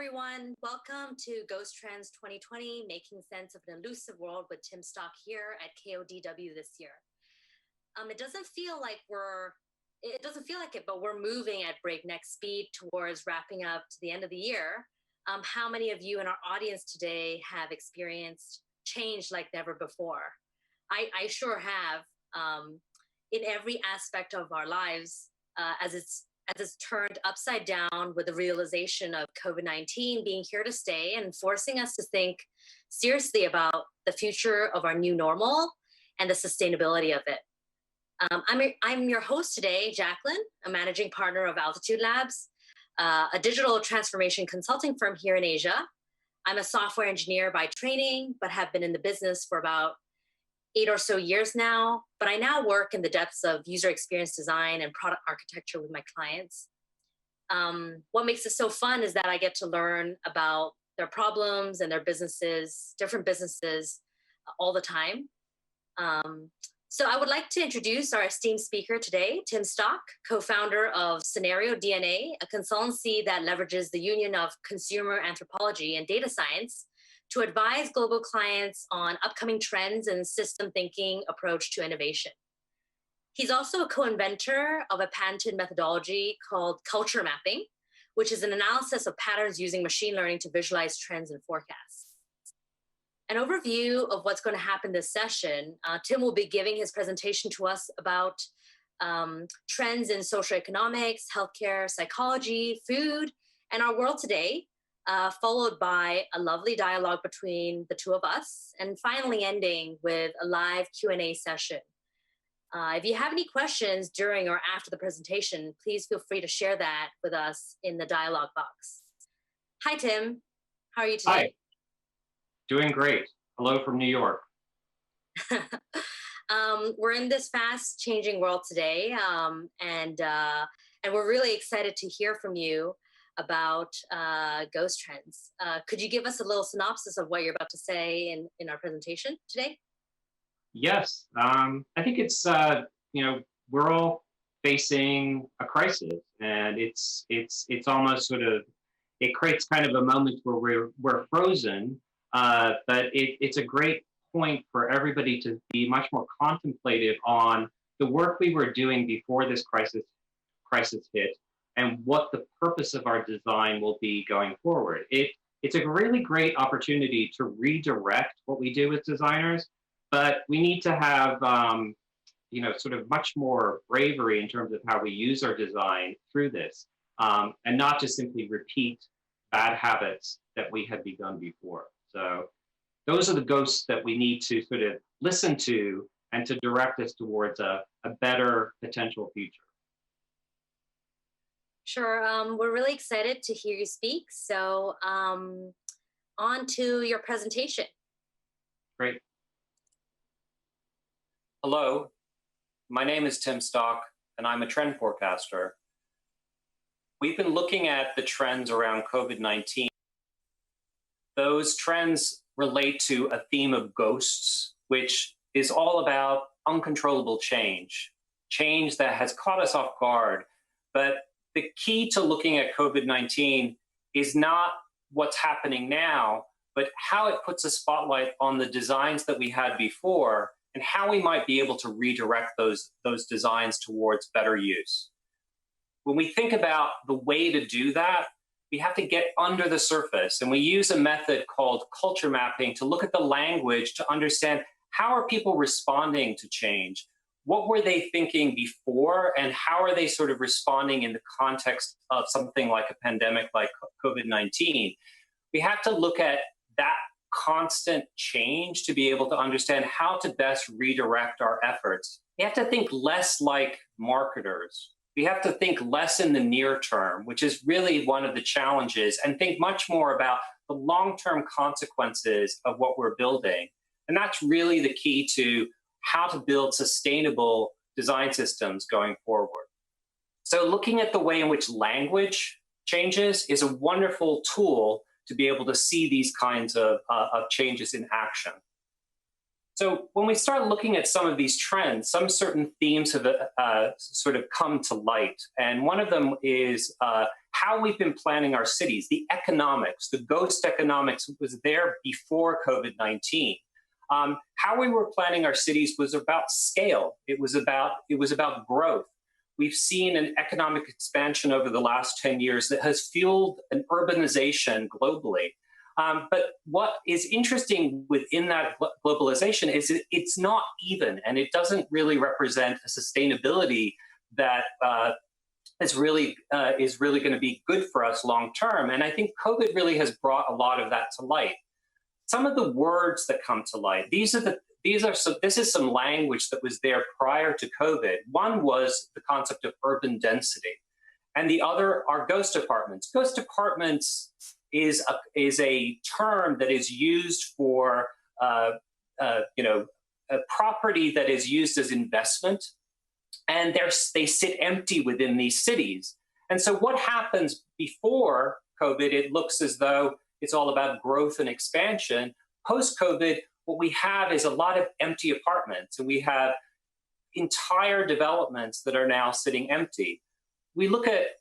everyone. Welcome to Ghost Trends 2020, Making Sense of an Elusive World with Tim Stock here at KODW this year. It doesn't feel like it, but we're moving at breakneck speed towards wrapping up to the end of the year. How many of you in our audience today have experienced change like never before? I sure have, in every aspect of our lives, as it's turned upside down with the realization of COVID-19 being here to stay and forcing us to think seriously about the future of our new normal and the sustainability of it. I'm your host today, Jacqueline, a managing partner of Altitude Labs, a digital transformation consulting firm here in Asia. I'm a software engineer by training, but have been in the business for about 8 or so years now, but I now work in the depths of user experience design and product architecture with my clients. What makes it so fun is that I get to learn about their problems and their businesses, different businesses all the time. So I would like to introduce our esteemed speaker today, Tim Stock, co-founder of Scenario DNA, a consultancy that leverages the union of consumer anthropology and data science to advise global clients on upcoming trends and system thinking approach to innovation. He's also a co-inventor of a patented methodology called culture mapping, which is an analysis of patterns using machine learning to visualize trends and forecasts. An overview of what's going to happen this session, Tim will be giving his presentation to us about trends in socioeconomics, healthcare, psychology, food, and our world today, followed by a lovely dialogue between the two of us, and finally ending with a live Q&A session. If you have any questions during or after the presentation, please feel free to share that with us in the dialogue box. Hi, Tim. How are you today? Hi. Doing great. Hello from New York. We're in this fast changing world today, and we're really excited to hear from you about ghost trends. Could you give us a little synopsis of what you're about to say in our presentation today? Yes, I think it's we're all facing a crisis, and it's almost sort of, it creates kind of a moment where we're frozen, but it's a great point for everybody to be much more contemplative on the work we were doing before this crisis hit, and what the purpose of our design will be going forward. It's a really great opportunity to redirect what we do as designers, but we need to have sort of much more bravery in terms of how we use our design through this, and not just simply repeat bad habits that we had begun before. So those are the ghosts that we need to sort of listen to and to direct us towards a better potential future. Sure, we're really excited to hear you speak. So on to your presentation. Great. Hello, my name is Tim Stock, and I'm a trend forecaster. We've been looking at the trends around COVID-19. Those trends relate to a theme of ghosts, which is all about uncontrollable change that has caught us off guard. But the key to looking at COVID-19 is not what's happening now, but how it puts a spotlight on the designs that we had before and how we might be able to redirect those designs towards better use. When we think about the way to do that, we have to get under the surface, and we use a method called culture mapping to look at the language to understand how are people responding to change. What were they thinking before, and how are they sort of responding in the context of something like a pandemic like COVID-19? We have to look at that constant change to be able to understand how to best redirect our efforts. We have to think less like marketers. We have to think less in the near term, which is really one of the challenges, and think much more about the long-term consequences of what we're building. And that's really the key to how to build sustainable design systems going forward. So looking at the way in which language changes is a wonderful tool to be able to see these kinds of changes in action. So when we start looking at some of these trends, some certain themes have sort of come to light. And one of them is how we've been planning our cities, the economics, the ghost economics was there before COVID-19. How we were planning our cities was about scale. It was about growth. We've seen an economic expansion over the last 10 years that has fueled an urbanization globally. But what is interesting within that globalization is it's not even, and it doesn't really represent a sustainability that is really going to be good for us long term. And I think COVID really has brought a lot of that to light. Some of the words that come to light, this is some language that was there prior to COVID. One was the concept of urban density, and the other are ghost apartments. Ghost apartments is a term that is used for a property that is used as investment, and they sit empty within these cities. And so what happens before COVID, it looks as though it's all about growth and expansion. Post-COVID, what we have is a lot of empty apartments, and we have entire developments that are now sitting empty. We look at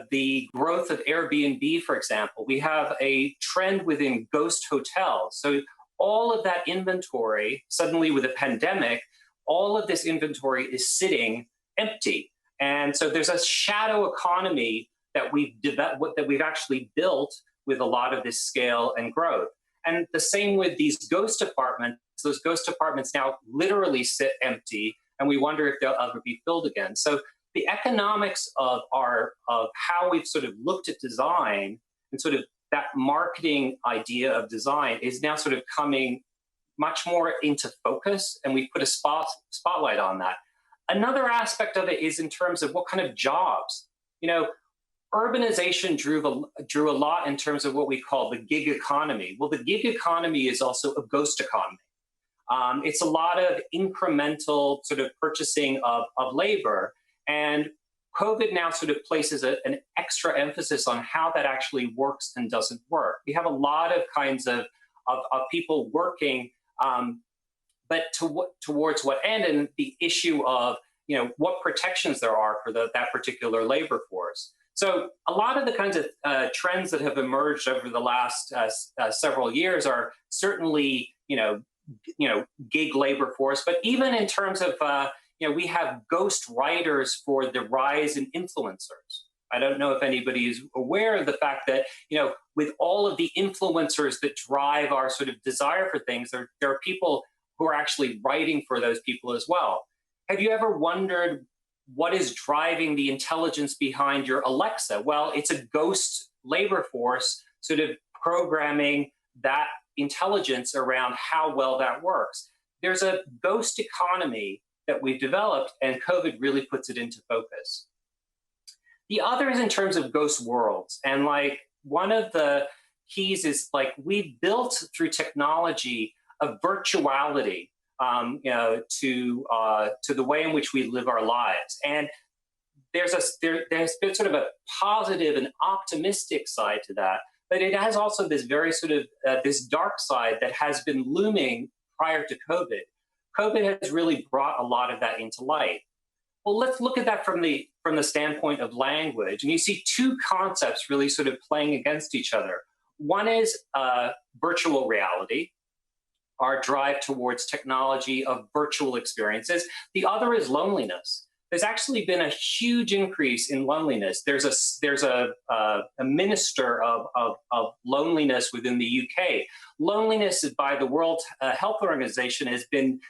the growth of Airbnb, for example. We have a trend within ghost hotels. So all of that inventory, suddenly with a pandemic, all of this inventory is sitting empty. And so there's a shadow economy that we've developed, that we've actually built with a lot of this scale and growth. And the same with these ghost apartments. Those ghost apartments now literally sit empty, and we wonder if they'll ever be filled again. So the economics of how we've sort of looked at design and sort of that marketing idea of design is now sort of coming much more into focus, and we put a spotlight on that. Another aspect of it is in terms of what kind of jobs. Urbanization drew a lot in terms of what we call the gig economy. Well, the gig economy is also a ghost economy. It's a lot of incremental sort of purchasing of labor, and COVID now sort of places an extra emphasis on how that actually works and doesn't work. We have a lot of kinds of people working, but towards what end, and the issue of what protections there are for that particular labor force. So a lot of the kinds of trends that have emerged over the last several years are certainly gig labor force, but even in terms of we have ghost writers for the rise in influencers. I don't know if anybody is aware of the fact that with all of the influencers that drive our sort of desire for things, there are people who are actually writing for those people as well. Have you ever wondered what is driving the intelligence behind your Alexa? Well, it's a ghost labor force sort of programming that intelligence around how well that works. There's a ghost economy that we've developed, and COVID really puts it into focus. The other is in terms of ghost worlds. And one of the keys is we've built through technology a virtuality to the way in which we live our lives. And there's been sort of a positive and optimistic side to that, but it has also this very sort of this dark side that has been looming prior to COVID. COVID has really brought a lot of that into light. Well, let's look at that from the standpoint of language. And you see two concepts really sort of playing against each other. One is virtual reality, our drive towards technology of virtual experiences. The other is loneliness. There's actually been a huge increase in loneliness. There's a minister of loneliness within the UK. Loneliness by the World Health Organization has been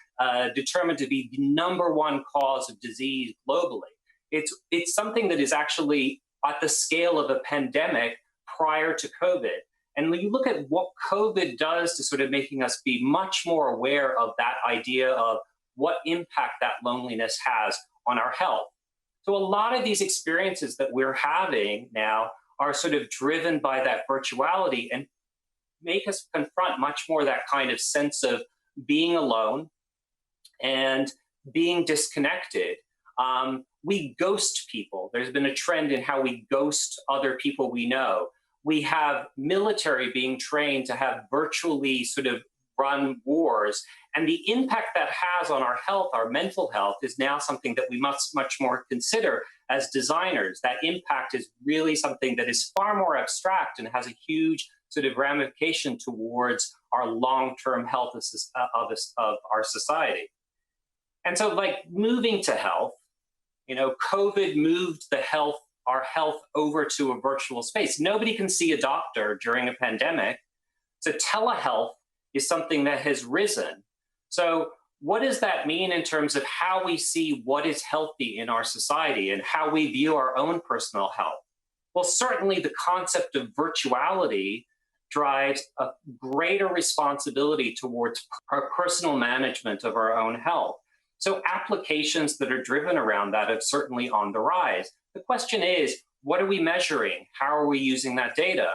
determined to be the #1 cause of disease globally. It's something that is actually at the scale of a pandemic prior to COVID. And when you look at what COVID does to sort of making us be much more aware of that idea of what impact that loneliness has on our health. So a lot of these experiences that we're having now are sort of driven by that virtuality and make us confront much more that kind of sense of being alone and being disconnected. We ghost people. There's been a trend in how we ghost other people we know. We have military being trained to have virtually sort of run wars. And the impact that has on our health, our mental health, is now something that we must much more consider as designers. That impact is really something that is far more abstract and has a huge sort of ramification towards our long-term health of our society. And so, like, moving to health, you know, COVID moved our health over to a virtual space. Nobody can see a doctor during a pandemic. So telehealth is something that has risen. So what does that mean in terms of how we see what is healthy in our society and how we view our own personal health? Well, certainly the concept of virtuality drives a greater responsibility towards our personal management of our own health. So applications that are driven around that are certainly on the rise. The question is, what are we measuring? How are we using that data?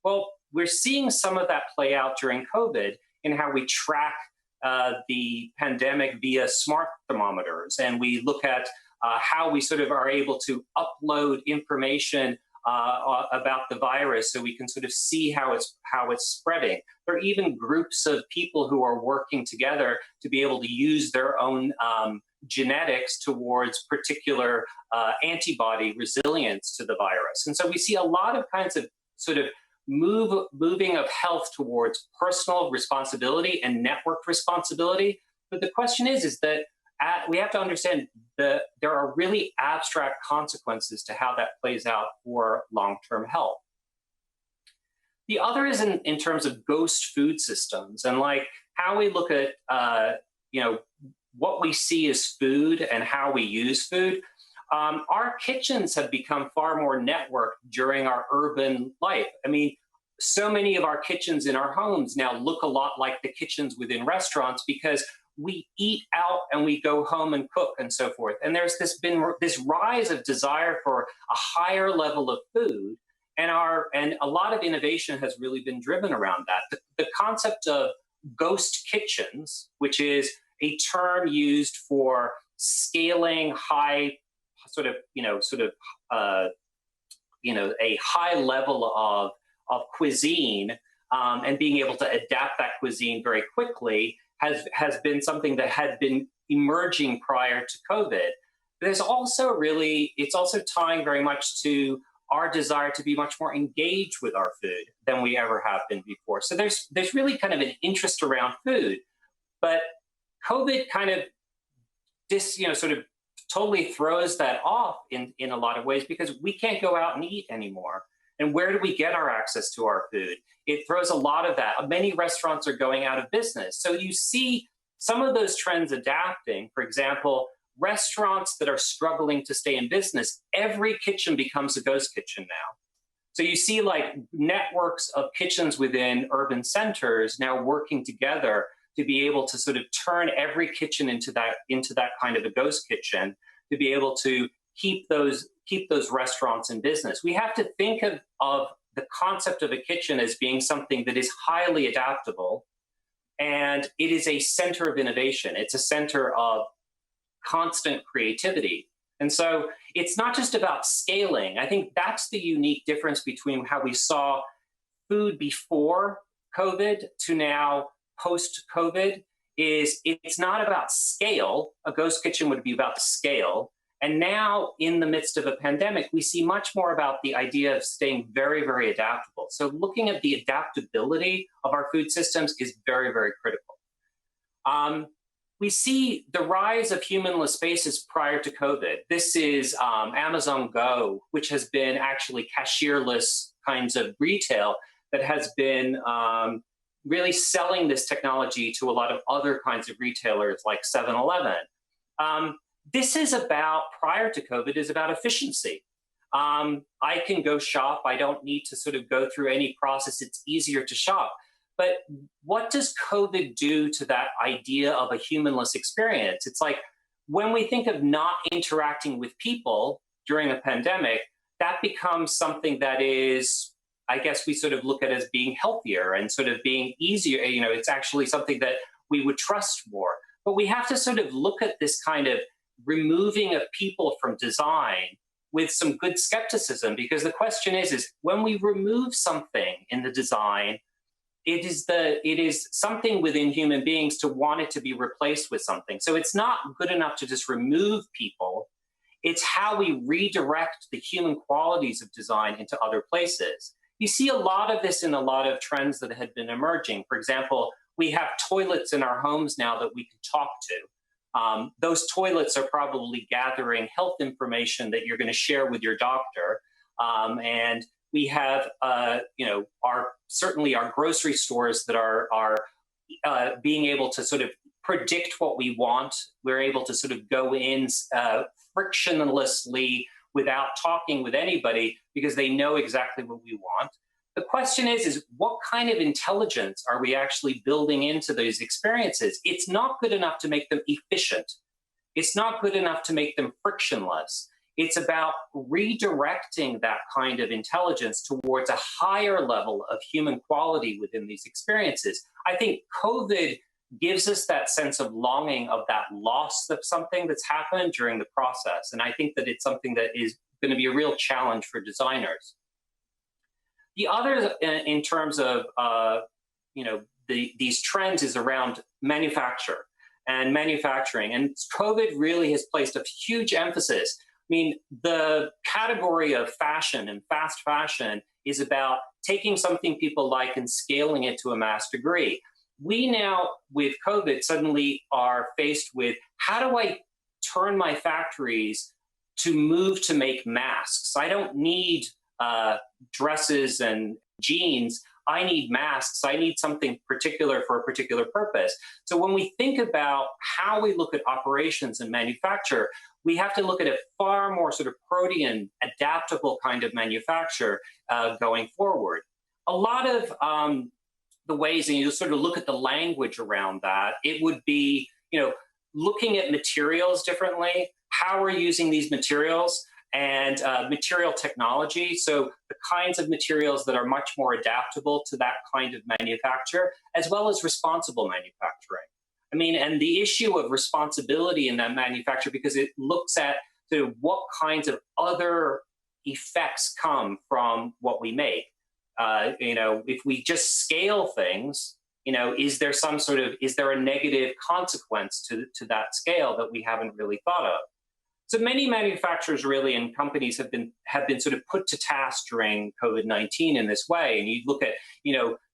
Well, we're seeing some of that play out during COVID in how we track the pandemic via smart thermometers. And we look at how we sort of are able to upload information about the virus so we can sort of see how it's spreading. There are even groups of people who are working together to be able to use their own genetics towards particular antibody resilience to the virus. And so we see a lot of kinds of sort of moving of health towards personal responsibility and network responsibility. But the question is that we have to understand that there are really abstract consequences to how that plays out for long-term health. The other is in terms of ghost food systems and like how we look at you know, what we see as food and how we use food. Our kitchens have become far more networked during our urban life. I mean, so many of our kitchens in our homes now look a lot like the kitchens within restaurants because we eat out and we go home and cook and so forth. And there's been this rise of desire for a higher level of food, and a lot of innovation has really been driven around that. The concept of ghost kitchens, which is a term used for scaling high, a high level of cuisine and being able to adapt that cuisine very quickly has been something that had been emerging prior to COVID. There's also it's also tying very much to our desire to be much more engaged with our food than we ever have been before. So there's really kind of an interest around food, but COVID kind of sort of totally throws that off in a lot of ways because we can't go out and eat anymore. And where do we get our access to our food? It throws a lot of that. Many restaurants are going out of business. So you see some of those trends adapting. For example, restaurants that are struggling to stay in business, every kitchen becomes a ghost kitchen now. So you see like networks of kitchens within urban centers now working together to be able to sort of turn every kitchen into that kind of a ghost kitchen, to be able to keep those restaurants in business. We have to think of the concept of a kitchen as being something that is highly adaptable, and it is a center of innovation. It's a center of constant creativity. And so it's not just about scaling. I think that's the unique difference between how we saw food before COVID to now post-COVID is it's not about scale. A ghost kitchen would be about scale. And now in the midst of a pandemic, we see much more about the idea of staying very, very adaptable. So looking at the adaptability of our food systems is very, very critical. We see the rise of humanless spaces prior to COVID. This is Amazon Go, which has been actually cashierless kinds of retail that has been really selling this technology to a lot of other kinds of retailers like 7-Eleven. This is about, prior to COVID, is about efficiency. I can go shop. I don't need to sort of go through any process. It's easier to shop. But what does COVID do to that idea of a humanless experience? It's like when we think of not interacting with people during a pandemic, that becomes something that is, I guess we sort of look at as being healthier and sort of being easier. You know, it's actually something that we would trust more. But we have to sort of look at this kind of removing of people from design with some good skepticism, because the question is when we remove something in the design, it is something within human beings to want it to be replaced with something. So it's not good enough to just remove people. It's how we redirect the human qualities of design into other places. You see a lot of this in a lot of trends that had been emerging. For example, we have toilets in our homes now that we can talk to. Those toilets are probably gathering health information that you're going to share with your doctor. And we have, certainly our grocery stores that are being able to sort of predict what we want. We're able to sort of go in frictionlessly without talking with anybody because they know exactly what we want. The question is what kind of intelligence are we actually building into those experiences? It's not good enough to make them efficient. It's not good enough to make them frictionless. It's about redirecting that kind of intelligence towards a higher level of human quality within these experiences. I think COVID gives us that sense of longing, of that loss of something that's happened during the process. And I think that it's something that is going to be a real challenge for designers. The other, in terms of these trends, is around manufacture and manufacturing. And COVID really has placed a huge emphasis. I mean, the category of fashion and fast fashion is about taking something people like and scaling it to a mass degree. We now, with COVID, suddenly are faced with, how do I turn my factories to move to make masks? I don't need dresses and jeans. I need masks. I need something particular for a particular purpose. So when we think about how we look at operations and manufacture, we have to look at a far more sort of protean, adaptable kind of manufacture going forward. A lot of the ways, and you sort of look at the language around that, it would be, looking at materials differently, how we're using these materials, and material technology. So the kinds of materials that are much more adaptable to that kind of manufacture, as well as responsible manufacturing. I mean, and the issue of responsibility in that manufacture, because it looks at sort of what kinds of other effects come from what we make. If we just scale things, is there a negative consequence to that scale that we haven't really thought of? So many manufacturers really and companies have been sort of put to task during COVID-19 in this way. And you look at,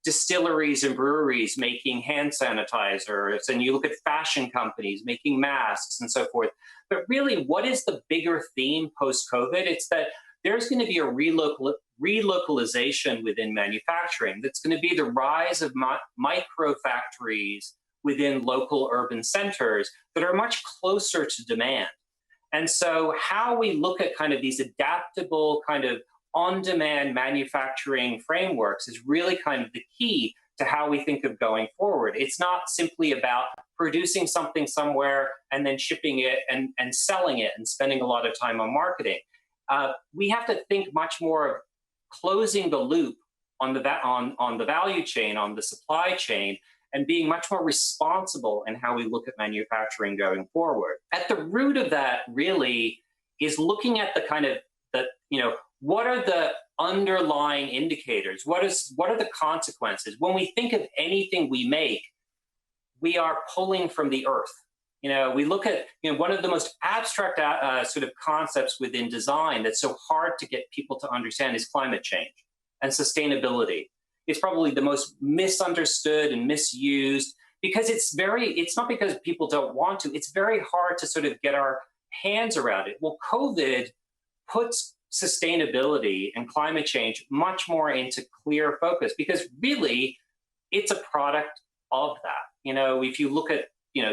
distilleries and breweries making hand sanitizers, and you look at fashion companies making masks and so forth. But really, what is the bigger theme post-COVID? It's that there's going to be a relocalization within manufacturing. That's going to be the rise of micro factories within local urban centers that are much closer to demand. And so how we look at kind of these adaptable kind of on-demand manufacturing frameworks is really kind of the key to how we think of going forward. It's not simply about producing something somewhere and then shipping it and selling it and spending a lot of time on marketing. We have to think much more of closing the loop on the value chain, on the supply chain, and being much more responsible in how we look at manufacturing going forward. At the root of that really is looking at the kind of what are the underlying indicators? What are the consequences? When we think of anything we make, we are pulling from the earth. We look at, one of the most abstract sort of concepts within design that's so hard to get people to understand is climate change and sustainability. It's probably the most misunderstood and misused because it's not because people don't want to, it's very hard to sort of get our hands around it. Well, COVID puts sustainability and climate change much more into clear focus because really it's a product of that. If you look at,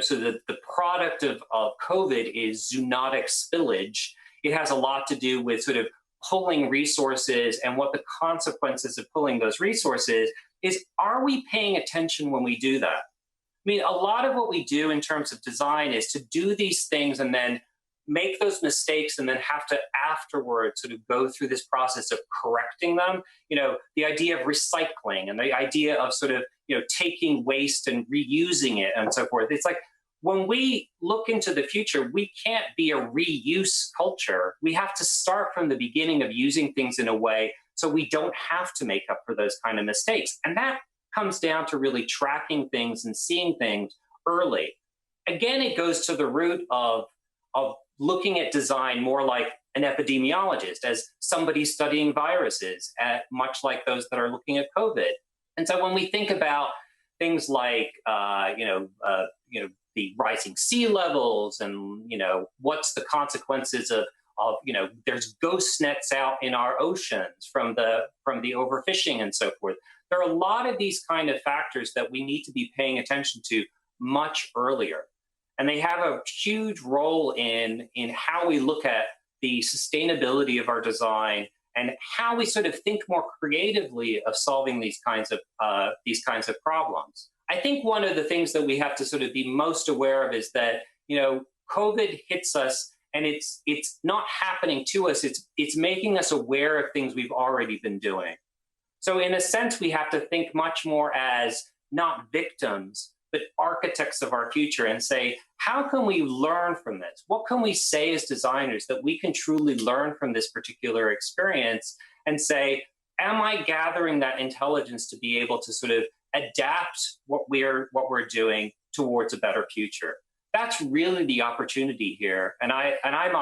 so the product of COVID is zoonotic spillage. It has a lot to do with sort of pulling resources, and what the consequences of pulling those resources is, are we paying attention when we do that? I mean, a lot of what we do in terms of design is to do these things and then make those mistakes and then have to afterwards sort of go through this process of correcting them. The idea of recycling and the idea of sort of, taking waste and reusing it and so forth. It's like, when we look into the future, we can't be a reuse culture. We have to start from the beginning of using things in a way so we don't have to make up for those kind of mistakes. And that comes down to really tracking things and seeing things early. Again, it goes to the root of looking at design more like an epidemiologist, as somebody studying viruses, much like those that are looking at COVID. And so when we think about things like, the rising sea levels and, what's the consequences of there's ghost nets out in our oceans from the overfishing and so forth. There are a lot of these kind of factors that we need to be paying attention to much earlier. And they have a huge role in how we look at the sustainability of our design and how we sort of think more creatively of solving these kinds of problems. I think one of the things that we have to sort of be most aware of is that, COVID hits us and it's not happening to us. It's making us aware of things we've already been doing. So in a sense, we have to think much more as not victims, but architects of our future, and say, how can we learn from this? What can we say as designers that we can truly learn from this particular experience and say, am I gathering that intelligence to be able to sort of adapt what we're doing towards a better future? That's really the opportunity here. And I'm